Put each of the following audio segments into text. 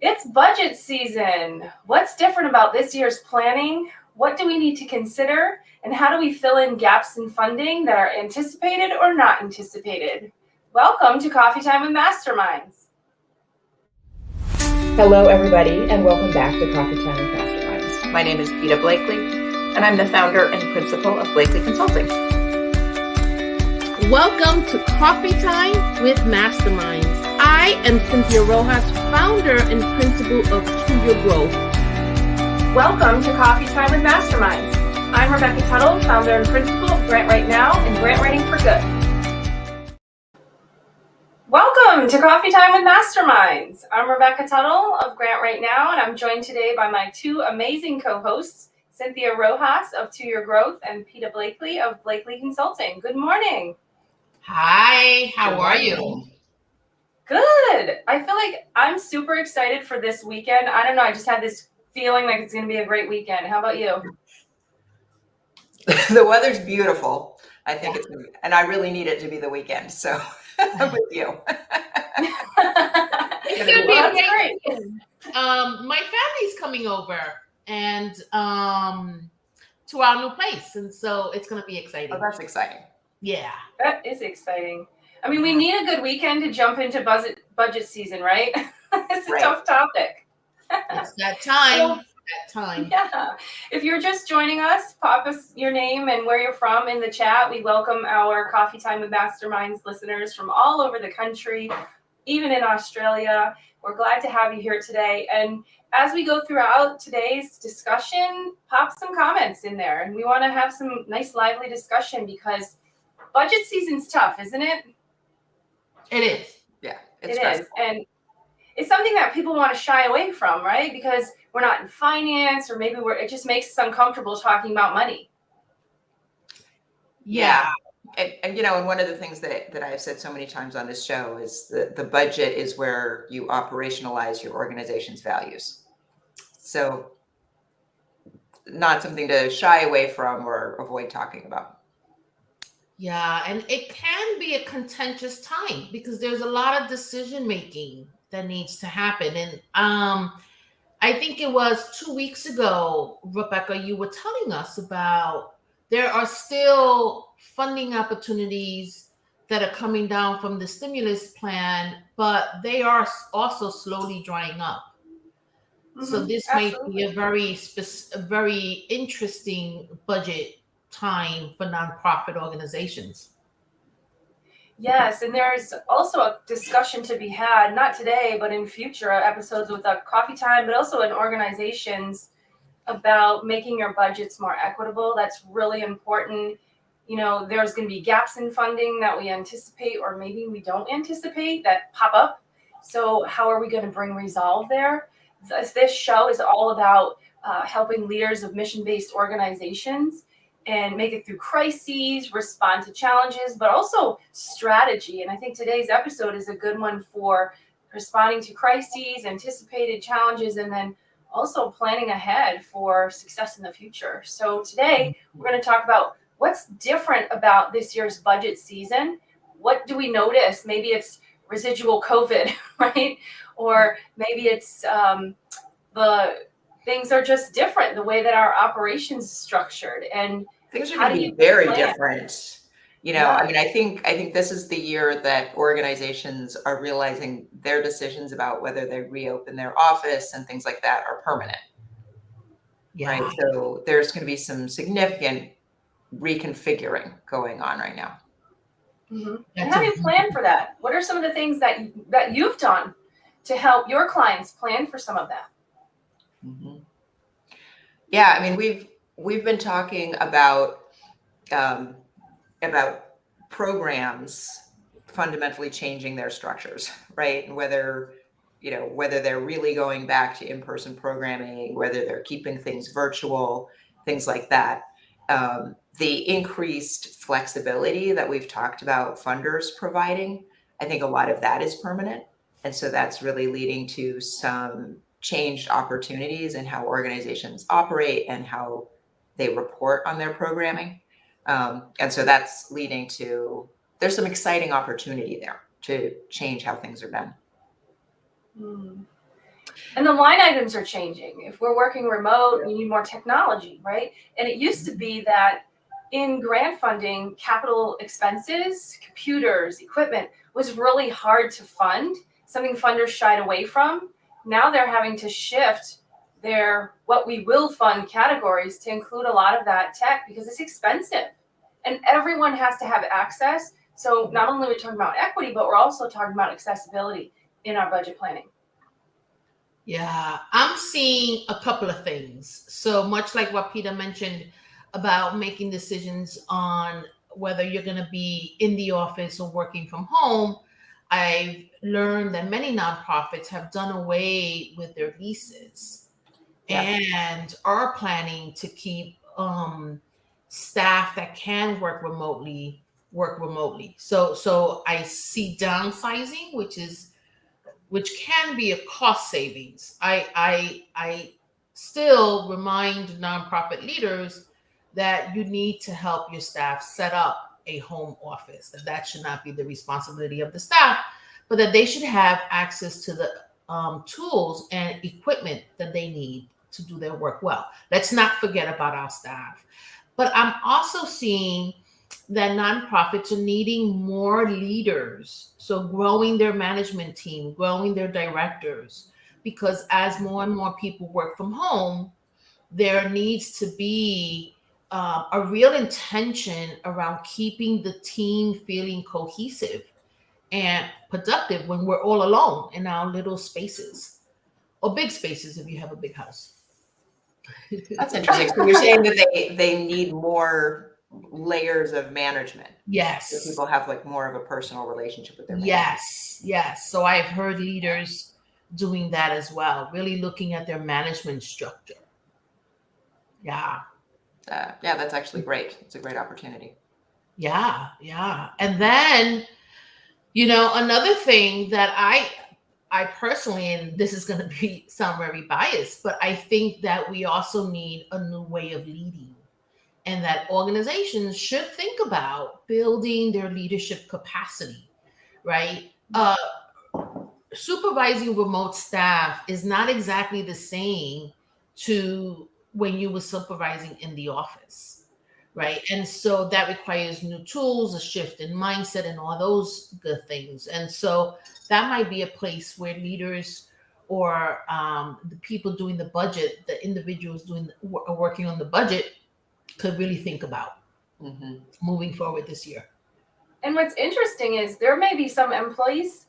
It's budget season. What's different about this year's planning? What do we need to consider? And how do we fill in gaps in funding that are anticipated or not anticipated? Welcome to Coffee Time with Masterminds. Hello, everybody, and welcome back to Coffee Time with Masterminds. My name is Peter Blakely, and I'm the founder and principal of Blakely Consulting. Welcome to Coffee Time with Masterminds. I am Cynthia Rojas, founder and principal of To Your Growth. Welcome to Coffee Time with Masterminds. I'm Rebecca Tuttle, founder and principal of Grant Right Now and Grant Writing for Good. Welcome to Coffee Time with Masterminds. I'm Rebecca Tuttle of Grant Right Now, and I'm joined today by my two amazing co-hosts, Cynthia Rojas of To Your Growth and Peter Blakely of Blakely Consulting. Good morning. Hi, how are you? Good. I feel like I'm super excited for this weekend. I don't know. I just had this feeling like it's going to be a great weekend. How about you? The weather's beautiful. I think it's, and I really need it to be the weekend. So I'm with you. It's going to be a great weekend. My family's coming over and to our new place. And so it's going to be exciting. Oh, that's exciting. Yeah. That is exciting. I mean, we need a good weekend to jump into budget season, right? It's a tough topic. It's that time. Yeah. If you're just joining us, pop us your name and where you're from in the chat. We welcome our Coffee Time with Masterminds listeners from all over the country, even in Australia. We're glad to have you here today. And as we go throughout today's discussion, pop some comments in there. And we want to have some nice, lively discussion because budget season's tough, isn't it? It is. Yeah, it is. And it's something that people want to shy away from, right? Because we're not in finance, or maybe it just makes us uncomfortable talking about money. Yeah. And you know, and one of the things that I've said so many times on this show is the budget is where you operationalize your organization's values. So not something to shy away from or avoid talking about. Yeah, and it can be a contentious time because there's a lot of decision making that needs to happen. And I think it was 2 weeks ago, Rebecca, you were telling us about there are still funding opportunities that are coming down from the stimulus plan, but they are also slowly drying up. Mm-hmm. So this might be a very interesting budget time for nonprofit organizations. Yes, and there's also a discussion to be had, not today, but in future episodes with Coffee Time, but also in organizations about making your budgets more equitable. That's really important. You know, there's going to be gaps in funding that we anticipate or maybe we don't anticipate that pop up. So how are we going to bring resolve there? This show is all about helping leaders of mission-based organizations and make it through crises, respond to challenges, but also strategy. And I think today's episode is a good one for responding to crises, anticipated challenges, and then also planning ahead for success in the future. So today we're going to talk about what's different about this year's budget season. What do we notice? Maybe it's residual COVID, right? Or maybe it's the things are just different, the way that our operations is structured, and things are going to be very different. You know, I mean, I think this is the year that organizations are realizing their decisions about whether they reopen their office and things like that are permanent. Yeah. Right. So there's going to be some significant reconfiguring going on right now. Mm-hmm. And how do you plan for that? What are some of the things that you've done to help your clients plan for some of that? Mm-hmm. Yeah, I mean, we've been talking about programs fundamentally changing their structures, right? And whether they're really going back to in-person programming, whether they're keeping things virtual, things like that. The increased flexibility that we've talked about funders providing, I think a lot of that is permanent. And so that's really leading to some changed opportunities in how organizations operate and how they report on their programming. And so that's leading to, there's some exciting opportunity there to change how things are done. And the line items are changing. If we're working remote, we need more technology, right? And it used to be that in grant funding, capital expenses, computers, equipment was really hard to fund, something funders shied away from. Now they're having to shift their what we will fund categories to include a lot of that tech because it's expensive. And everyone has to have access. So not only are we talking about equity, but we're also talking about accessibility in our budget planning. Yeah, I'm seeing a couple of things. So much like what Peter mentioned about making decisions on whether you're going to be in the office or working from home, I've learned that many nonprofits have done away with their leases Yeah. and are planning to keep staff that can work remotely work remotely. So I see downsizing, which can be a cost savings. I still remind nonprofit leaders that you need to help your staff set up a home office. That should not be the responsibility of the staff, but that they should have access to the tools and equipment that they need to do their work well. Let's not forget about our staff. But I'm also seeing that nonprofits are needing more leaders. So growing their management team, growing their directors, because as more and more people work from home, there needs to be a real intention around keeping the team feeling cohesive and productive when we're all alone in our little spaces or big spaces if you have a big house. That's interesting. So you're saying that they need more layers of management. So Yes. people have like more of a personal relationship with their manager. Yes. So I've heard leaders doing that as well, really looking at their management structure. Yeah. Yeah, that's actually great. It's a great opportunity. Yeah. And then, another thing that I personally, and this is going to sound very biased, but I think that we also need a new way of leading, and that organizations should think about building their leadership capacity, right? Supervising remote staff is not exactly the same to when you were supervising in the office, right? And so that requires new tools, a shift in mindset, and all those good things. And so that might be a place where leaders or the people doing the budget, the individuals working on the budget, could really think about moving forward this year. And what's interesting is there may be some employees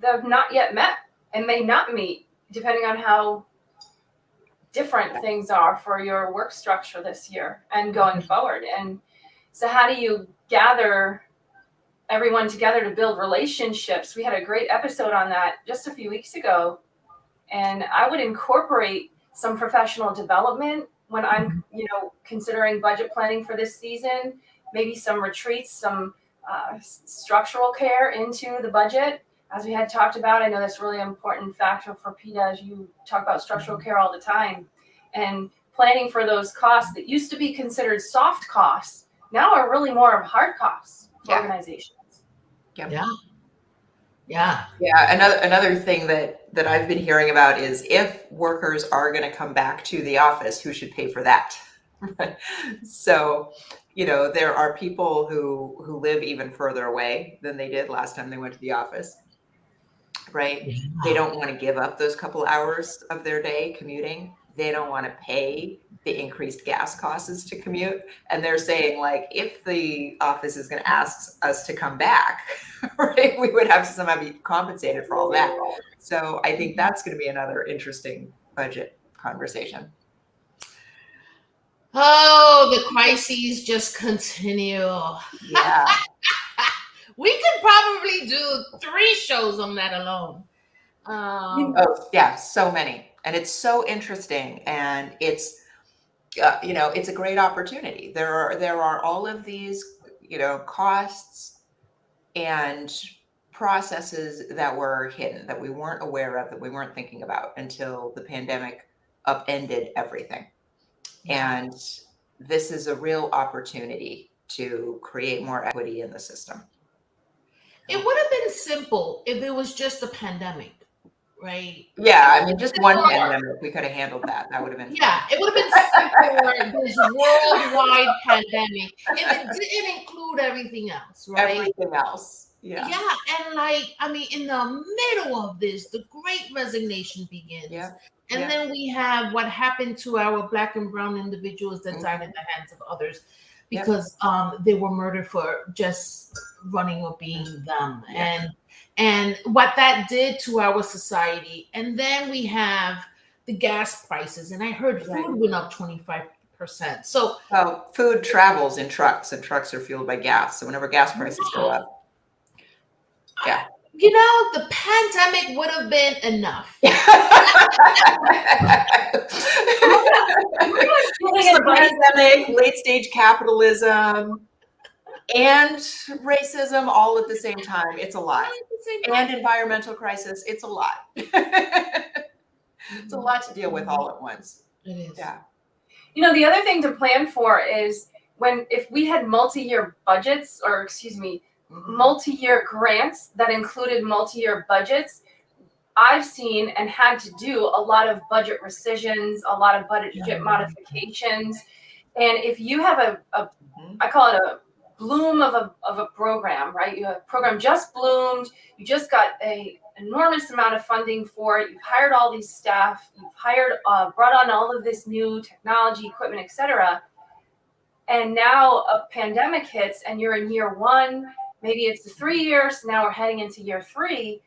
that have not yet met and may not meet, depending on how different things are for your work structure this year and going forward. And so how do you gather everyone together to build relationships? We had a great episode on that just a few weeks ago. And I would incorporate some professional development when I'm, considering budget planning for this season, maybe some retreats, some structural care into the budget. As we had talked about, I know that's a really important factor for PETA, as you talk about structural care all the time. And planning for those costs that used to be considered soft costs now are really more of hard costs for organizations. Yeah. Another thing that I've been hearing about is if workers are going to come back to the office, who should pay for that? So, there are people who live even further away than they did last time they went to the office, right? Yeah. They don't want to give up those couple hours of their day commuting. They don't want to pay the increased gas costs to commute. And they're saying, like, if the office is going to ask us to come back, right, we would have to somehow be compensated for all that. So I think that's going to be another interesting budget conversation. Oh, the crises just continue. Yeah. We could probably do 3 shows on that alone. So many. And it's so interesting. And it's, it's a great opportunity. There are all of these, costs and processes that were hidden, that we weren't aware of, that we weren't thinking about until the pandemic upended everything. And this is a real opportunity to create more equity in the system. It would have been simple if it was just a pandemic, right? Yeah, I mean, just one Simpler. pandemic, we could have handled that. That would have been Yeah, fine. it would have been simpler, this worldwide pandemic, if it didn't include everything else, right? Everything else. Yeah. Yeah, and like, I mean, in the middle of this, the great resignation begins. Yeah. And Yeah. then we have what happened to our Black and brown individuals that died in Mhm. the hands of others Yep. because they were murdered for just running or being them. Yeah. And what that did to our society. And then we have the gas prices. And I heard Right. food went up 25%. So Well, food travels in trucks, and trucks are fueled by gas. So whenever gas prices go up, yeah. you know, the pandemic would have been enough. It's the pandemic, late stage capitalism, and racism all at the same time. It's a lot. And environmental crisis. It's a lot. It's a lot to deal with all at once. It is. Yeah. You know, the other thing to plan for is if we had multi-year budgets, or excuse me, multi-year grants that included multi-year budgets, I've seen and had to do a lot of budget rescissions, a lot of budget modifications. And if you have I call it a bloom of a program, right? You have a program just bloomed, you just got a enormous amount of funding for it, you've hired all these staff, you've brought on all of this new technology, equipment, etc. And now a pandemic hits and you're in year one, maybe it's 3 years, now we're heading into year 3.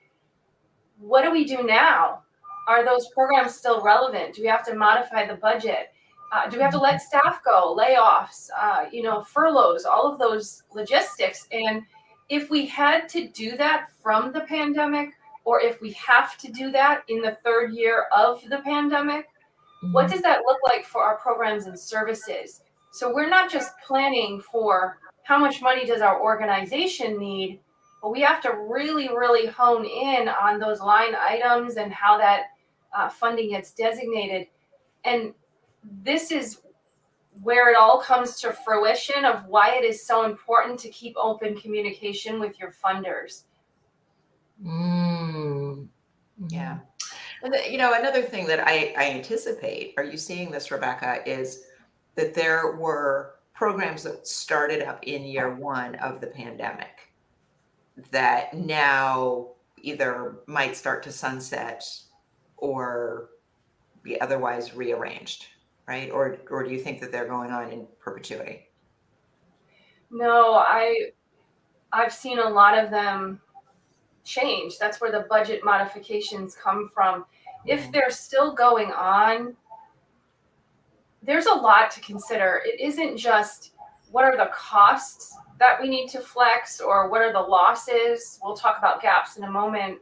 What do we do now? Are those programs still relevant? Do we have to modify the budget? Do we have to let staff go, layoffs, furloughs, all of those logistics? And if we had to do that from the pandemic, or if we have to do that in the 3rd year of the pandemic, what does that look like for our programs and services? So we're not just planning for how much money does our organization need, but we have to really, really hone in on those line items and how that funding gets designated. And this is where it all comes to fruition of why it is so important to keep open communication with your funders. Yeah. And another thing that I anticipate, are you seeing this, Rebecca, is that there were programs that started up in year 1 of the pandemic that now either might start to sunset or be otherwise rearranged, right? Or do you think that they're going on in perpetuity? No, I've seen a lot of them change. That's where the budget modifications come from. If they're still going on, there's a lot to consider. It isn't just what are the costs that we need to flex or what are the losses. We'll talk about gaps in a moment.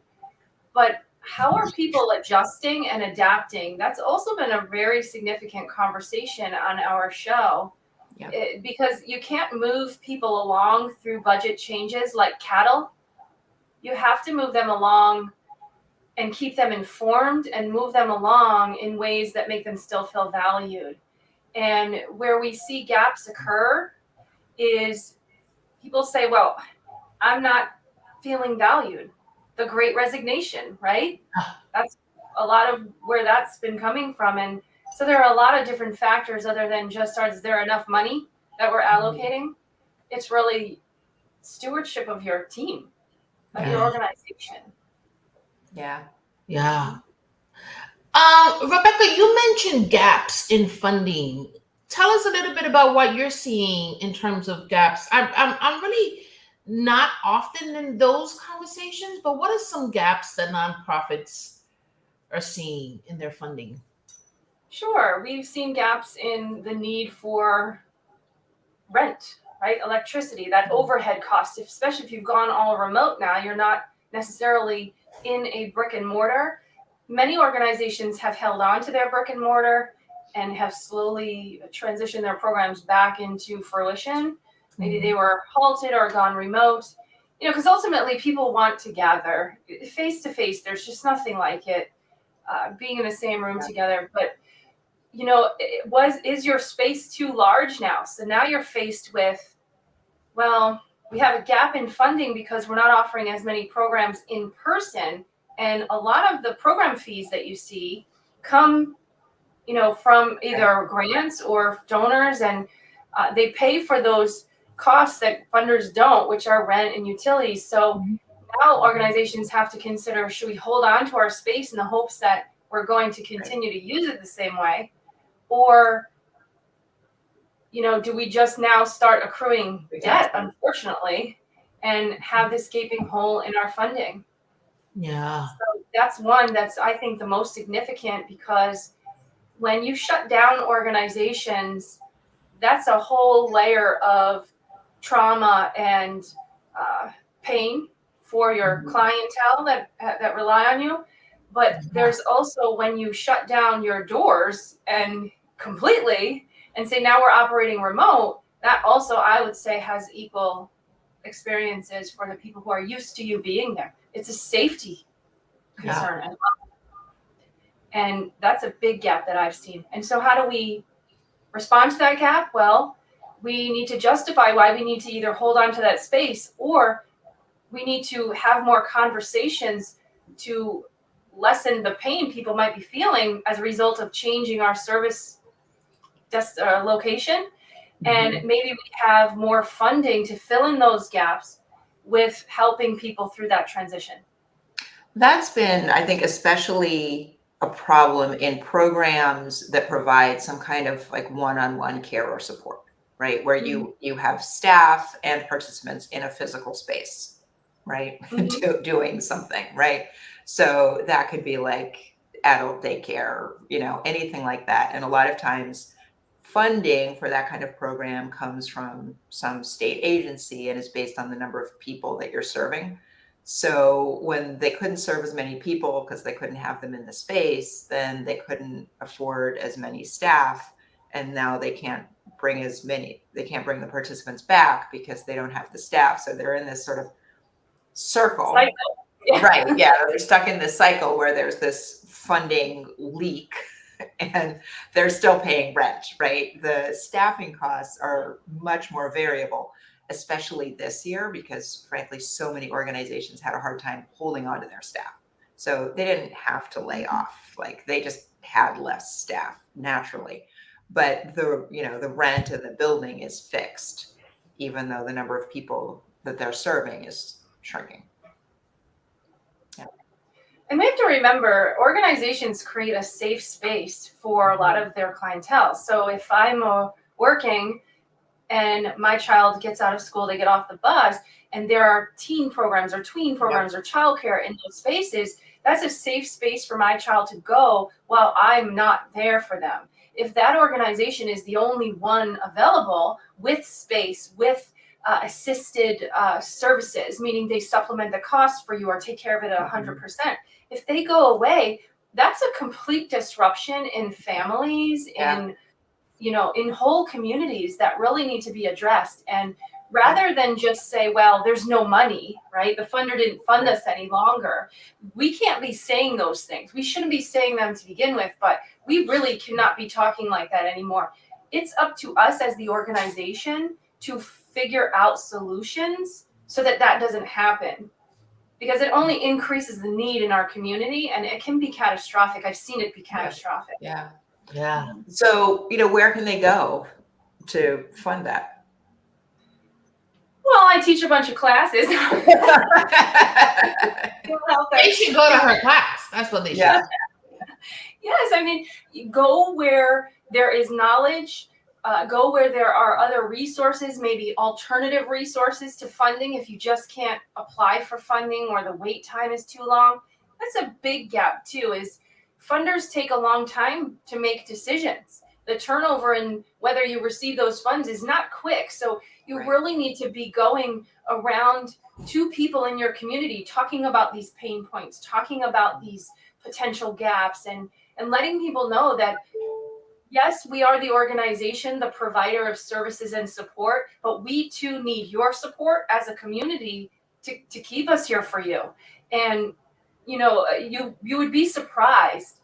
But how are people adjusting and adapting? That's also been a very significant conversation on our show. Yeah. Because you can't move people along through budget changes like cattle. You have to move them along and keep them informed and move them along in ways that make them still feel valued. And where we see gaps occur is people say, well, I'm not feeling valued. The Great Resignation, right? That's a lot of where that's been coming from. And so there are a lot of different factors other than just, is there enough money that we're allocating? It's really stewardship of your team, of your organization. Yeah. Yeah. Rebecca, you mentioned gaps in funding. Tell us a little bit about what you're seeing in terms of gaps. I'm really not often in those conversations, but what are some gaps that nonprofits are seeing in their funding? Sure. We've seen gaps in the need for rent, right? Electricity, that overhead cost, especially if you've gone all remote now, you're not necessarily in a brick and mortar. Many organizations have held on to their brick and mortar and have slowly transitioned their programs back into fruition. Maybe they were halted or gone remote, because ultimately people want to gather face to face. There's just nothing like it, being in the same room together. But is your space too large now? So now you're faced with, well, we have a gap in funding because we're not offering as many programs in person And a lot of the program fees that you see come, from either grants or donors, and they pay for those costs that funders don't, which are rent and utilities. So now organizations have to consider, should we hold on to our space in the hopes that we're going to continue to use it the same way? Or, do we just now start accruing debt, unfortunately, and have this gaping hole in our funding? Yeah. So that's one that's, I think, the most significant, because when you shut down organizations, that's a whole layer of trauma and pain for your clientele that rely on you. But there's also when you shut down your doors and completely and say, now we're operating remote, that also, I would say, has equal experiences for the people who are used to you being there. It's a safety concern as well. And that's a big gap that I've seen. And so how do we respond to that gap? Well, we need to justify why we need to either hold on to that space, or we need to have more conversations to lessen the pain people might be feeling as a result of changing our service location. And maybe we have more funding to fill in those gaps with helping people through that transition. That's been, I think, especially a problem in programs that provide some kind of like one-on-one care or support, right? Where you have staff and participants in a physical space, right? Doing something, right? So that could be like adult daycare, anything like that. And a lot of times funding for that kind of program comes from some state agency and is based on the number of people that you're serving. So when they couldn't serve as many people because they couldn't have them in the space, then they couldn't afford as many staff. And now they can't bring the participants back because they don't have the staff. So they're in this sort of circle. Right. Yeah. They're stuck in this cycle where there's this funding leak and they're still paying rent, right? The staffing costs are much more variable, especially this year, because frankly, so many organizations had a hard time holding on to their staff. So they didn't have to lay off, like they just had less staff naturally. But the rent of the building is fixed, even though the number of people that they're serving is shrinking. And we have to remember, organizations create a safe space for a lot of their clientele. So if I'm working and my child gets out of school, they get off the bus, and there are teen programs or tween programs or childcare in those spaces, that's a safe space for my child to go while I'm not there for them. If that organization is the only one available with space, with assisted services, meaning they supplement the cost for you or take care of it at 100%. If they go away, that's a complete disruption in families, in whole communities that really need to be addressed. And rather than just say, well, there's no money, right? The funder didn't fund us any longer. We can't be saying those things. We shouldn't be saying them to begin with, but we really cannot be talking like that anymore. It's up to us as the organization to figure out solutions so that doesn't happen, because it only increases the need in our community, and it can be catastrophic. I've seen it be catastrophic. Yeah. So, where can they go to fund that? Well, I teach a bunch of classes. They should go to her class. That's what they should. Yes, I mean, go where there is knowledge. Go where there are other resources, maybe alternative resources to funding if you just can't apply for funding or the wait time is too long. That's a big gap too, is funders take a long time to make decisions. The turnover in whether you receive those funds is not quick. So you really need to be going around to people in your community, talking about these pain points, talking about these potential gaps, and letting people know that yes, we are the organization, the provider of services and support, but we too need your support as a community to keep us here for you. And, you would be surprised,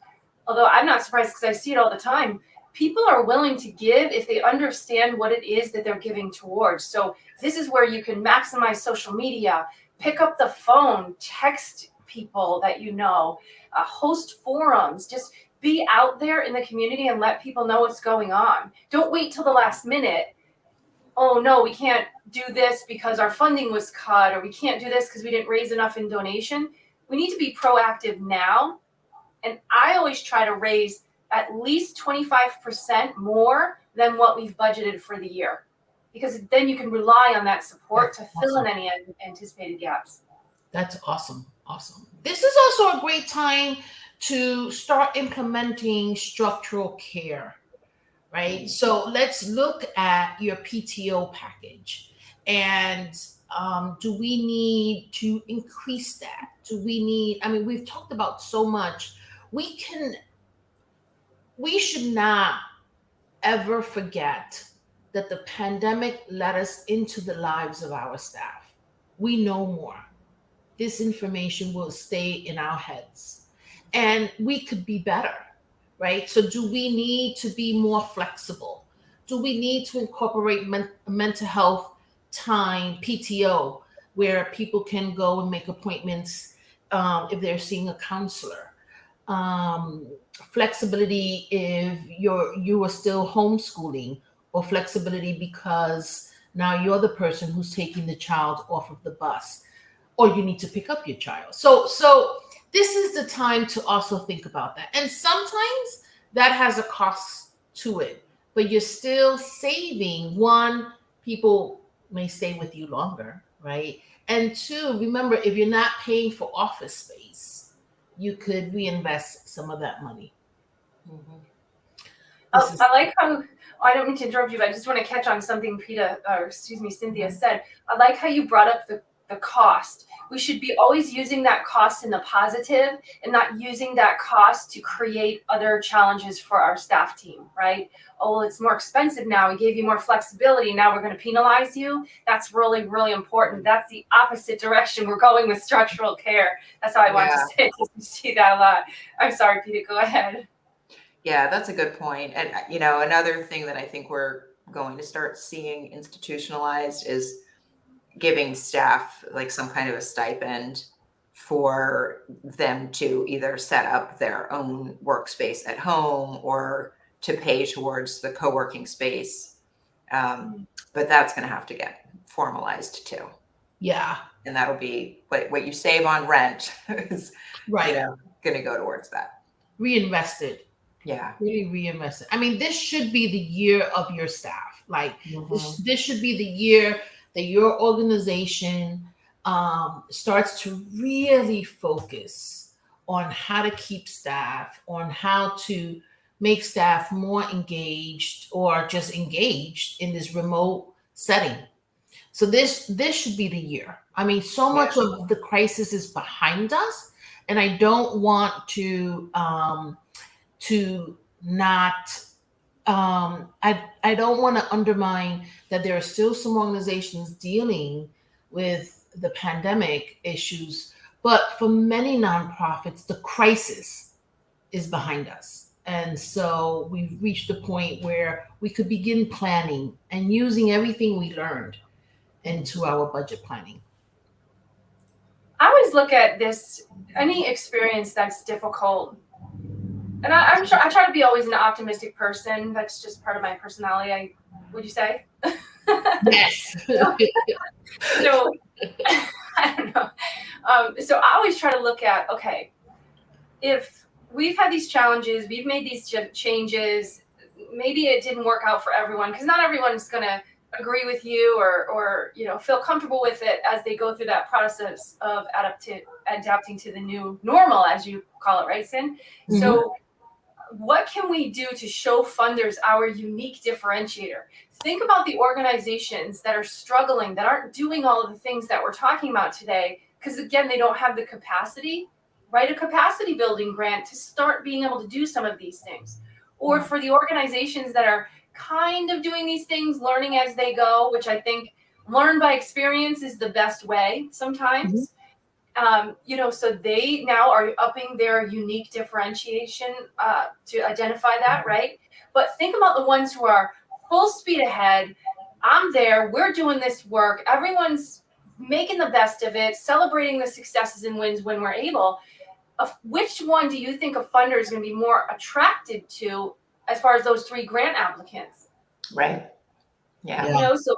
although I'm not surprised because I see it all the time. People are willing to give if they understand what it is that they're giving towards. So this is where you can maximize social media, pick up the phone, text people that you know, host forums, just be out there in the community and let people know what's going on. Don't wait till the last minute. Oh no, we can't do this because our funding was cut, or we can't do this because we didn't raise enough in donation. We need to be proactive now. And I always try to raise at least 25% more than what we've budgeted for the year, because then you can rely on that support to fill in any anticipated gaps. That's awesome. Awesome. This is also a great time to start implementing structural care, right? So let's look at your PTO package. And do we need to increase that? Do we need, I mean, we've talked about so much. We should not ever forget that the pandemic let us into the lives of our staff. We know more. This information will stay in our heads and we could be better, right? So do we need to be more flexible? Do we need to incorporate mental health time, PTO, where people can go and make appointments if they're seeing a counselor? Flexibility if you are still homeschooling, or flexibility because now you're the person who's taking the child off of the bus, or you need to pick up your child. So this is the time to also think about that. And sometimes that has a cost to it, but you're still saving. One, people may stay with you longer, right? And two, remember, if you're not paying for office space, you could reinvest some of that money. Mm-hmm. I like how, I don't mean to interrupt you, but I just want to catch on something Cynthia said. I like how you brought up the cost. We should be always using that cost in the positive and not using that cost to create other challenges for our staff team, right? Oh, well, it's more expensive now. We gave you more flexibility. Now we're going to penalize you. That's really, really important. That's the opposite direction we're going with structural care. That's how I want to say it. You see that a lot. I'm sorry, Peter, go ahead. Yeah, that's a good point. And, another thing that I think we're going to start seeing institutionalized is giving staff like some kind of a stipend for them to either set up their own workspace at home or to pay towards the co-working space. But that's going to have to get formalized too. Yeah. And that'll be what you save on rent is right. Going to go towards that. Reinvested. Yeah. Really reinvested. I mean, this should be the year of your staff. Like this should be the year that your organization starts to really focus on how to keep staff, on how to make staff more engaged or just engaged in this remote setting. So this should be the year. I mean, so much of the crisis is behind us, and I don't want to not I don't want to undermine that there are still some organizations dealing with the pandemic issues, but for many nonprofits, the crisis is behind us. And so we've reached a point where we could begin planning and using everything we learned into our budget planning. I always look at this, any experience that's difficult, and I'm sure I try to be always an optimistic person. That's just part of my personality. Would you say? Yes. So I don't know. So I always try to look at, okay, if we've had these challenges, we've made these changes, maybe it didn't work out for everyone, because not everyone's going to agree with you or feel comfortable with it as they go through that process of adapting to the new normal, as you call it, right, Cyn? Mm-hmm. So what can we do to show funders our unique differentiator? Think about the organizations that are struggling, that aren't doing all of the things that we're talking about today, because again, they don't have the capacity. Write a capacity building grant to start being able to do some of these things. Or for the organizations that are kind of doing these things, learning as they go, which I think learn by experience is the best way sometimes. Mm-hmm. So they now are upping their unique differentiation to identify that, right? But think about the ones who are full speed ahead. I'm there. We're doing this work. Everyone's making the best of it, celebrating the successes and wins when we're able. Which one do you think a funder is going to be more attracted to as far as those 3 grant applicants? Right. Yeah. You know, so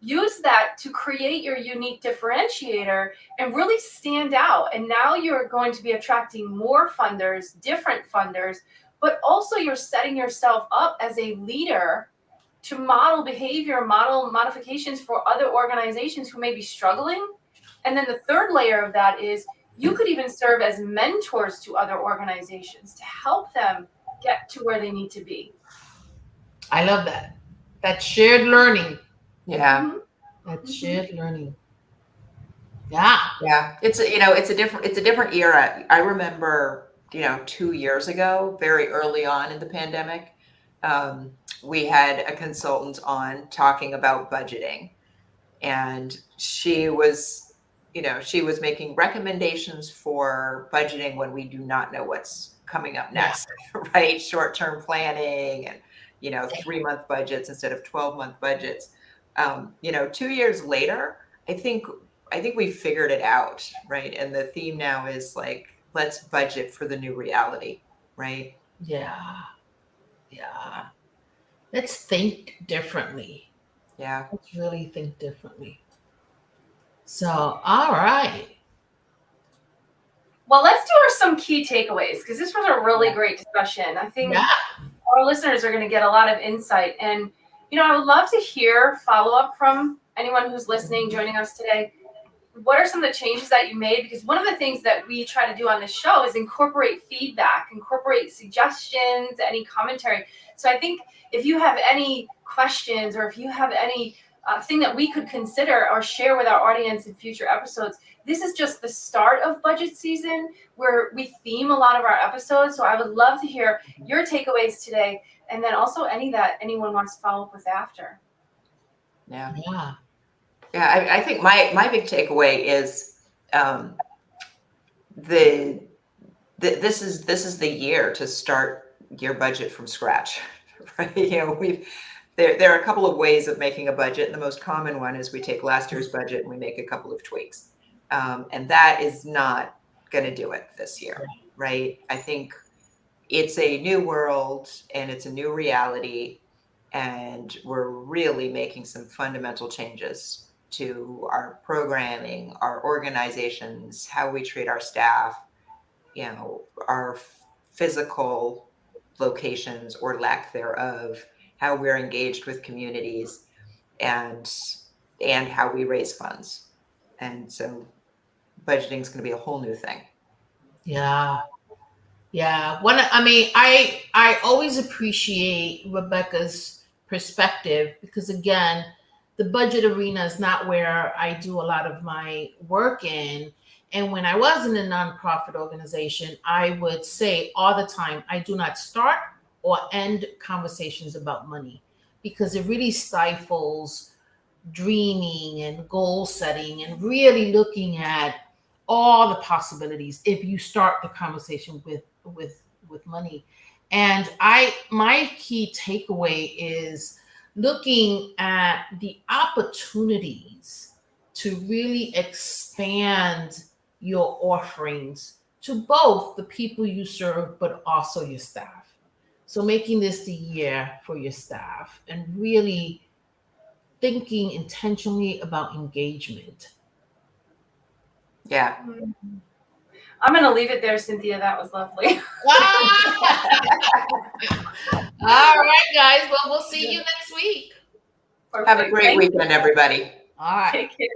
use that to create your unique differentiator and really stand out. And now you're going to be attracting more funders, different funders, but also you're setting yourself up as a leader to model behavior, model modifications for other organizations who may be struggling. And then the third layer of that is you could even serve as mentors to other organizations to help them get to where they need to be. I love that. That shared learning. Yeah. Mhm. That shared learning. Yeah. Yeah. It's a different era. I remember, 2 years ago, very early on in the pandemic, we had a consultant on talking about budgeting, and she was making recommendations for budgeting when we do not know what's coming up next, right? Short-term planning and 3-month budgets instead of 12-month budgets. 2 years later, I think we figured it out, right? And the theme now is like, let's budget for the new reality, right? Yeah. Yeah. Let's think differently. Yeah. Let's really think differently. So, all right. Well, let's do some key takeaways because this was a really great discussion. I think our listeners are going to get a lot of insight. And, I would love to hear follow-up from anyone who's listening, joining us today. What are some of the changes that you made? Because one of the things that we try to do on this show is incorporate feedback, incorporate suggestions, any commentary. So I think if you have any questions or if you have any thing that we could consider or share with our audience in future episodes, this is just the start of budget season where we theme a lot of our episodes. So I would love to hear your takeaways today, and then also any that anyone wants to follow up with after. Yeah. Yeah. Yeah, I think my big takeaway is this is the year to start your budget from scratch, right? There are a couple of ways of making a budget. And the most common one is we take last year's budget and we make a couple of tweaks, and that is not going to do it this year, right? I think it's a new world and it's a new reality, and we're really making some fundamental changes to our programming, our organizations, how we treat our staff, our physical locations or lack thereof, how we're engaged with communities, and how we raise funds. And so budgeting is going to be a whole new thing. Yeah. Yeah. I always appreciate Rebecca's perspective because, again, the budget arena is not where I do a lot of my work in. And when I was in a nonprofit organization, I would say all the time, I do not start or end conversations about money because it really stifles dreaming and goal setting and really looking at all the possibilities if you start the conversation with money. And my key takeaway is looking at the opportunities to really expand your offerings to both the people you serve but also your staff. So making this the year for your staff and really thinking intentionally about engagement. Yeah. I'm going to leave it there, Cynthia. That was lovely. All right, guys. Well, we'll see you next week. Have a great weekend, everybody. All right. Take care.